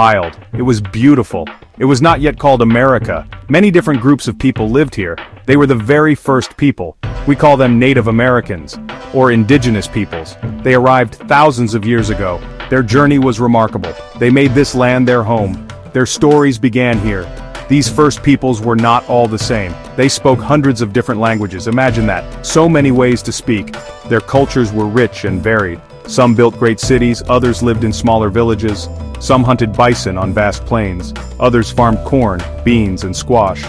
wild. It was beautiful. It was not yet called America. Many different groups of people lived here. They were the very first people. We call them Native Americans, or indigenous peoples. They arrived thousands of years ago. Their journey was remarkable. They made this land their home. Their stories began here. These first peoples were not all the same. They spoke hundreds of different languages. Imagine that. So many ways to speak. Their cultures were rich and varied. Some built great cities, others lived in smaller villages. Some hunted bison on vast plains. Others farmed corn, beans, and squash.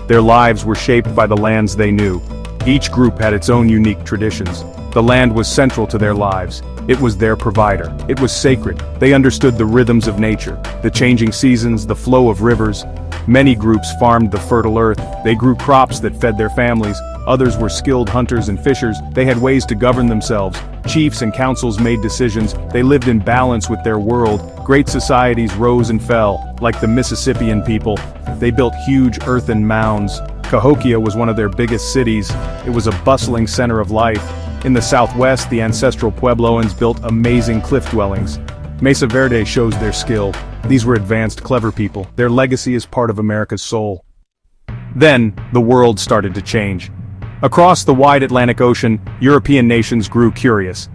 Their lives were shaped by the lands they knew. Each group had its own unique traditions. The land was central to their lives. It was their provider. It was sacred. They understood the rhythms of nature, the changing seasons, the flow of rivers. Many groups farmed the fertile earth. They grew crops that fed their families. Others were skilled hunters and fishers. They had ways to govern themselves. Chiefs and councils made decisions. They lived in balance with their world. Great societies rose and fell, like the Mississippian people. They built huge earthen mounds. Cahokia was one of their biggest cities. It was a bustling center of life. In the southwest, the ancestral Puebloans built amazing cliff dwellings. Mesa Verde shows their skill. These were advanced, clever people. Their legacy is part of America's soul. Then, the world started to change. Across the wide Atlantic Ocean, European nations grew curious.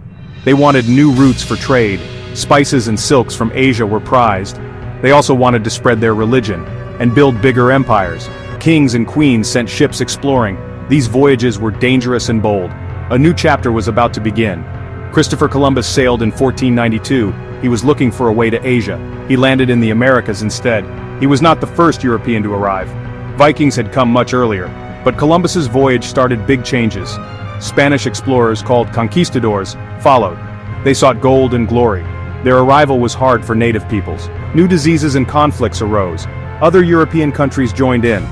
They wanted new routes for trade. Spices and silks from Asia were prized. They also wanted to spread their religion and build bigger empires. Kings and queens sent ships exploring. These voyages were dangerous and bold. A new chapter was about to begin. Christopher Columbus sailed in 1492. He was looking for a way to Asia. He landed in the Americas instead. He was not the first European to arrive. Vikings had come much earlier, but Columbus's voyage started big changes. Spanish explorers called conquistadors followed. They sought gold and glory. Their arrival was hard for native peoples. New diseases and conflicts arose. Other European countries joined in.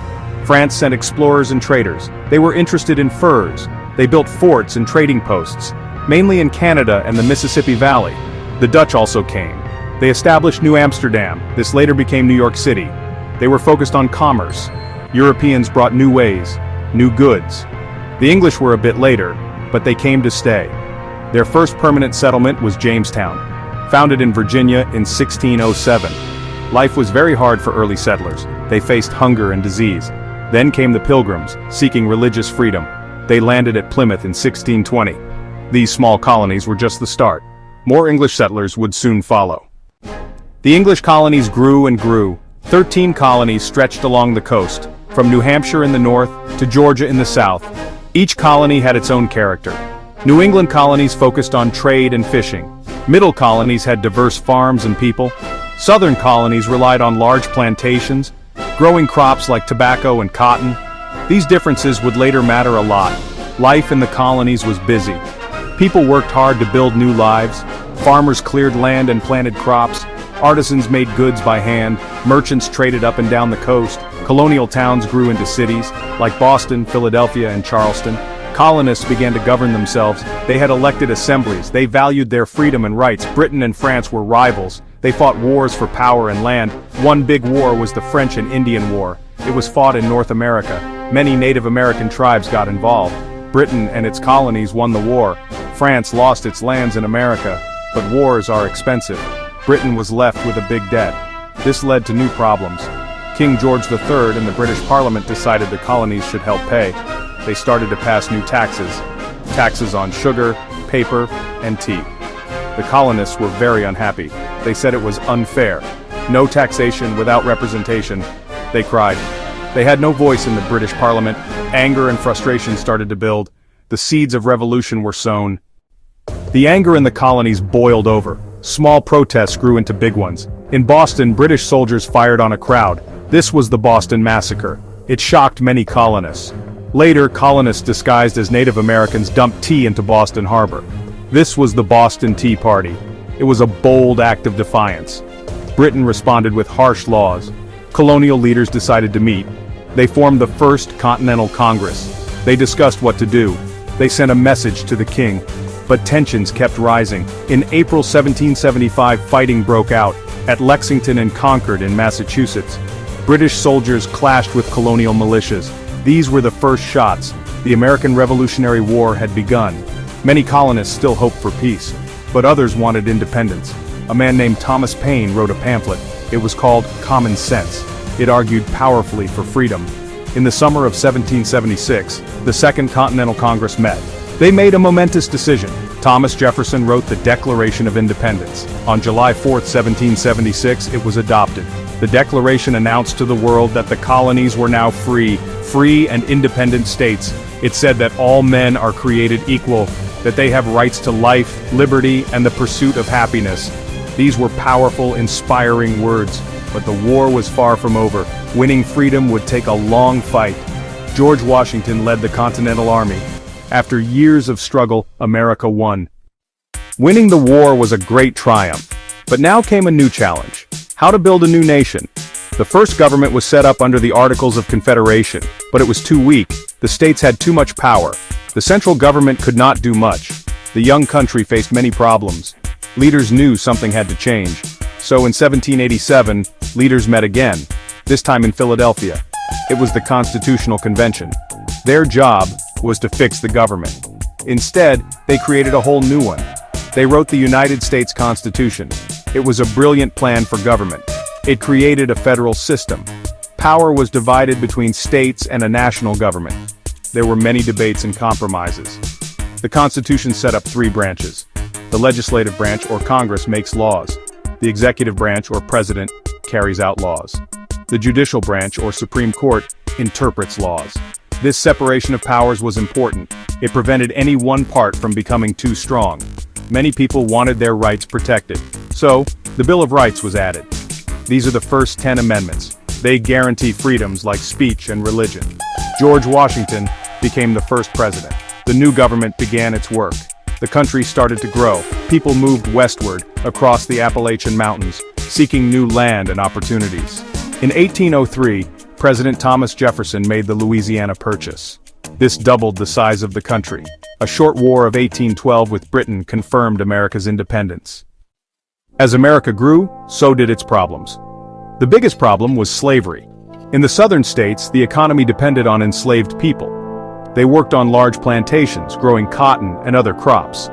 France sent explorers and traders. They were interested in furs. They built forts and trading posts, mainly in Canada and the Mississippi Valley. The Dutch also came. They established New Amsterdam. This later became New York City. They were focused on commerce. Europeans brought new ways, new goods. The English were a bit later, but they came to stay. Their first permanent settlement was Jamestown, founded in Virginia in 1607. Life was very hard for early settlers. They faced hunger and disease. Then came the Pilgrims, seeking religious freedom. They landed at Plymouth in 1620. These small colonies were just the start. More English settlers would soon follow. The English colonies grew and grew. 13 colonies stretched along the coast, from New Hampshire in the north to Georgia in the south. Each colony had its own character. New England colonies focused on trade and fishing. Middle colonies had diverse farms and people. Southern colonies relied on large plantations, growing crops like tobacco and cotton. These differences would later matter a lot. Life in the colonies was busy. People worked hard to build new lives. Farmers cleared land and planted crops. Artisans made goods by hand. Merchants traded up and down the coast. Colonial towns grew into cities, like Boston, Philadelphia, and Charleston. Colonists began to govern themselves. They had elected assemblies. They valued their freedom and rights. Britain and France were rivals. They fought wars for power and land. One big war was the French and Indian War. It was fought in North America. Many Native American tribes got involved. Britain and its colonies won the war. France lost its lands in America, but wars are expensive. Britain was left with a big debt. This led to new problems. King George III and the British Parliament decided the colonies should help pay. They started to pass new taxes. Taxes on sugar, paper, and tea. The colonists were very unhappy. They said it was unfair. No taxation without representation. They cried. They had no voice in the British Parliament. Anger and frustration started to build. The seeds of revolution were sown. The anger in the colonies boiled over. Small protests grew into big ones. In Boston, British soldiers fired on a crowd. This was the Boston Massacre. It shocked many colonists. Later, colonists disguised as Native Americans dumped tea into Boston Harbor. This was the Boston Tea Party. It was a bold act of defiance. Britain responded with harsh laws. Colonial leaders decided to meet. They formed the First Continental Congress. They discussed what to do. They sent a message to the king. But tensions kept rising. In April 1775, fighting broke out at Lexington and Concord in Massachusetts. British soldiers clashed with colonial militias. These were the first shots. The American Revolutionary War had begun. Many colonists still hoped for peace, but others wanted independence. A man named Thomas Paine wrote a pamphlet, It was called Common Sense. It argued powerfully for freedom. In the summer of 1776, the Second Continental Congress met. They made a momentous decision. Thomas Jefferson wrote the Declaration of Independence. On July 4, 1776, it was adopted. The Declaration announced to the world that the colonies were now free and independent states. It said that all men are created equal, that they have rights to life, liberty, and the pursuit of happiness. These were powerful, inspiring words, but the war was far from over. Winning freedom would take a long fight. George Washington led the Continental Army. After years of struggle, America won. Winning the war was a great triumph, but now came a new challenge: how to build a new nation. The first government was set up under the Articles of Confederation, but it was too weak. The states had too much power. The central government could not do much. The young country faced many problems. Leaders knew something had to change. So in 1787, leaders met again, this time in Philadelphia. It was the Constitutional Convention. Their job was to fix the government. Instead, they created a whole new one. They wrote the United States Constitution. It was a brilliant plan for government. It created a federal system. Power was divided between states and a national government. There were many debates and compromises. The Constitution set up three branches. The legislative branch, or Congress, makes laws. The executive branch, or President, carries out laws. The judicial branch, or Supreme Court, interprets laws. This separation of powers was important. It prevented any one part from becoming too strong. Many people wanted their rights protected. So, the Bill of Rights was added. These are the first 10 amendments. They guarantee freedoms like speech and religion. George Washington became the first president. The new government began its work. The country started to grow. People moved westward, across the Appalachian Mountains, seeking new land and opportunities. In 1803, President Thomas Jefferson made the Louisiana Purchase. This doubled the size of the country. A short war of 1812 with Britain confirmed America's independence. As America grew, so did its problems. The biggest problem was slavery. In the southern states, the economy depended on enslaved people. They worked on large plantations, growing cotton and other crops.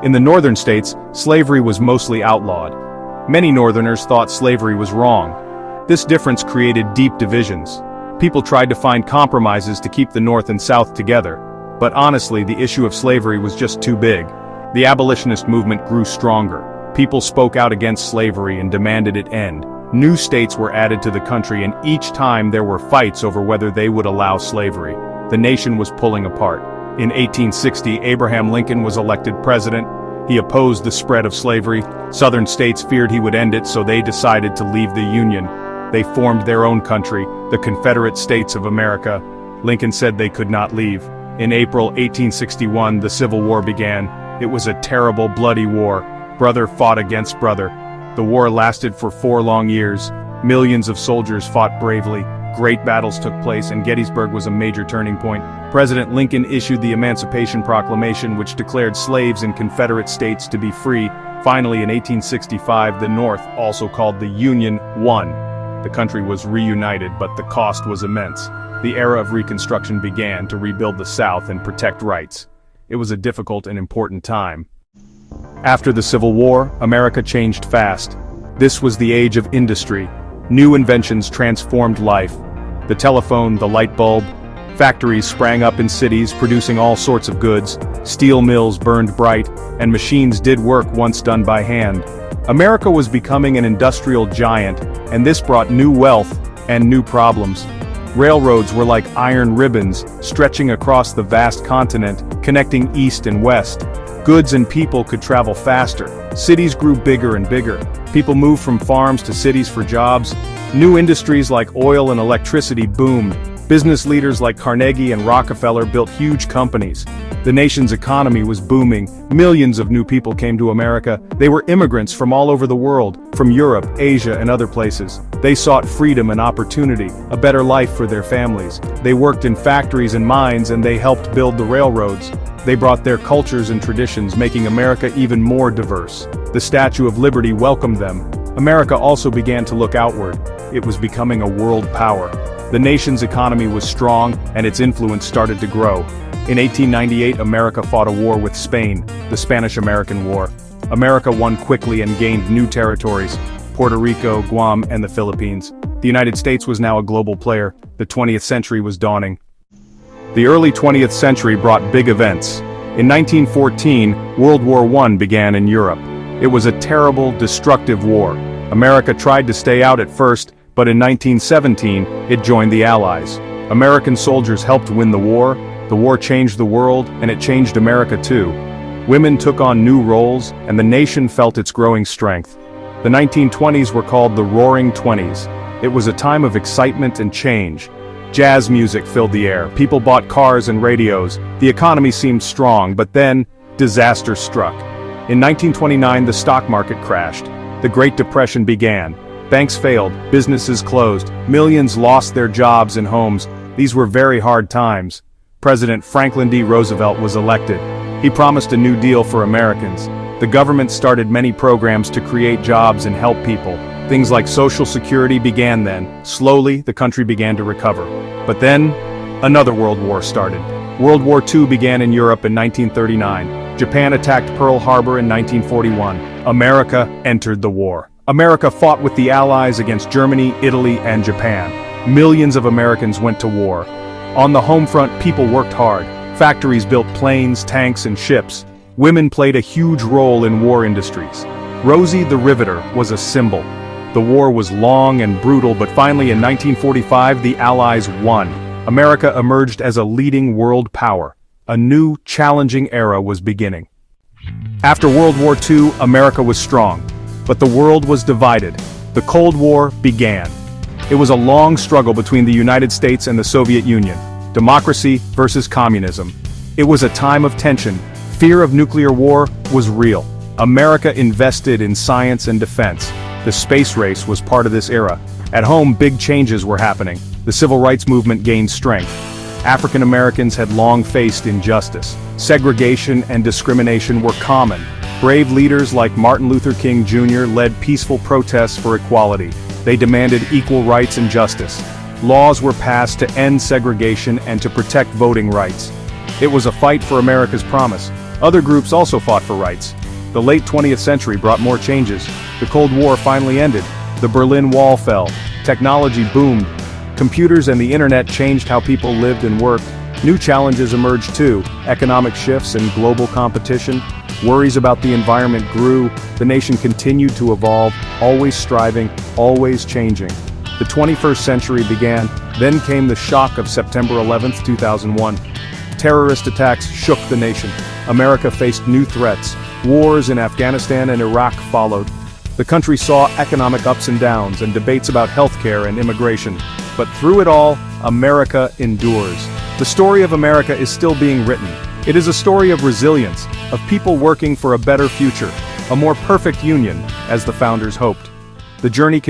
In the northern states, slavery was mostly outlawed. Many Northerners thought slavery was wrong. This difference created deep divisions. People tried to find compromises to keep the North and South together. But honestly, the issue of slavery was just too big. The abolitionist movement grew stronger. People spoke out against slavery and demanded it end. New states were added to the country, and each time there were fights over whether they would allow slavery. The nation was pulling apart. In 1860, Abraham Lincoln was elected president. He opposed the spread of slavery. Southern states feared he would end it, so they decided to leave the Union. They formed their own country, the Confederate States of America. Lincoln said they could not leave. In April 1861, the Civil War began. It was a terrible, bloody war. Brother fought against brother. The war lasted for 4 long years. Millions of soldiers fought bravely. Great battles took place, and Gettysburg was a major turning point. President Lincoln issued the Emancipation Proclamation, which declared slaves in Confederate states to be free. Finally, in 1865, the North, also called the Union, won. The country was reunited, but the cost was immense. The era of Reconstruction began to rebuild the South and protect rights. It was a difficult and important time. After the Civil War, America changed fast. This was the age of industry. New inventions transformed life. The telephone, the light bulb. Factories sprang up in cities, producing all sorts of goods. Steel mills burned bright, and machines did work once done by hand. America was becoming an industrial giant, and this brought new wealth and new problems. Railroads were like iron ribbons, stretching across the vast continent, connecting east and west. Goods and people could travel faster. Cities grew bigger and bigger. People moved from farms to cities for jobs. New industries like oil and electricity boomed. Business leaders like Carnegie and Rockefeller built huge companies. The nation's economy was booming. Millions of new people came to America. They were immigrants from all over the world, from Europe, Asia, and other places. They sought freedom and opportunity, a better life for their families. They worked in factories and mines, and they helped build the railroads. They brought their cultures and traditions, making America even more diverse. The Statue of Liberty welcomed them. America also began to look outward. It was becoming a world power. The nation's economy was strong, and its influence started to grow. In 1898, America fought a war with Spain, the Spanish-American War. America won quickly and gained new territories. Puerto Rico, Guam, and the Philippines. The United States was now a global player. The 20th century was dawning. The early 20th century brought big events. In 1914, World War I began in Europe. It was a terrible, destructive war. America tried to stay out at first, but in 1917, it joined the Allies. American soldiers helped win the war. The war changed the world, and it changed America too. Women took on new roles, and the nation felt its growing strength. The 1920s were called the Roaring Twenties. It was a time of excitement and change. Jazz music filled the air, people bought cars and radios, the economy seemed strong, but then, disaster struck. In 1929, the stock market crashed. The Great Depression began. Banks failed, businesses closed, millions lost their jobs and homes. These were very hard times. President Franklin D. Roosevelt was elected. He promised a new deal for Americans. The government started many programs to create jobs and help people. Things like Social Security began then. Slowly, the country began to recover. But then, another world war started. World War II began in Europe in 1939. Japan attacked Pearl Harbor in 1941. America entered the war. America fought with the Allies against Germany, Italy, and Japan. Millions of Americans went to war. On the home front, people worked hard. Factories built planes, tanks, and ships. Women played a huge role in war industries. Rosie the Riveter was a symbol. The war was long and brutal, but finally in 1945 the Allies won. America emerged as a leading world power. A new, challenging era was beginning. After World War II, America was strong. But the world was divided. The Cold War began. It was a long struggle between the United States and the Soviet Union. Democracy versus communism. It was a time of tension. Fear of nuclear war was real. America invested in science and defense. The space race was part of this era. At home, big changes were happening. The civil rights movement gained strength. African Americans had long faced injustice. Segregation and discrimination were common. Brave leaders like Martin Luther King Jr. led peaceful protests for equality. They demanded equal rights and justice. Laws were passed to end segregation and to protect voting rights. It was a fight for America's promise. Other groups also fought for rights. The late 20th century brought more changes. The Cold War finally ended. The Berlin Wall fell. Technology boomed. Computers and the internet changed how people lived and worked. New challenges emerged too. Economic shifts and global competition. Worries about the environment grew. The nation continued to evolve, always striving, always changing. The 21st century began, then came the shock of September 11, 2001. Terrorist attacks shook the nation. America faced new threats. Wars in Afghanistan and Iraq followed. The country saw economic ups and downs and debates about healthcare and immigration. But through it all, America endures. The story of America is still being written. It is a story of resilience, of people working for a better future, a more perfect union, as the founders hoped. The journey continues.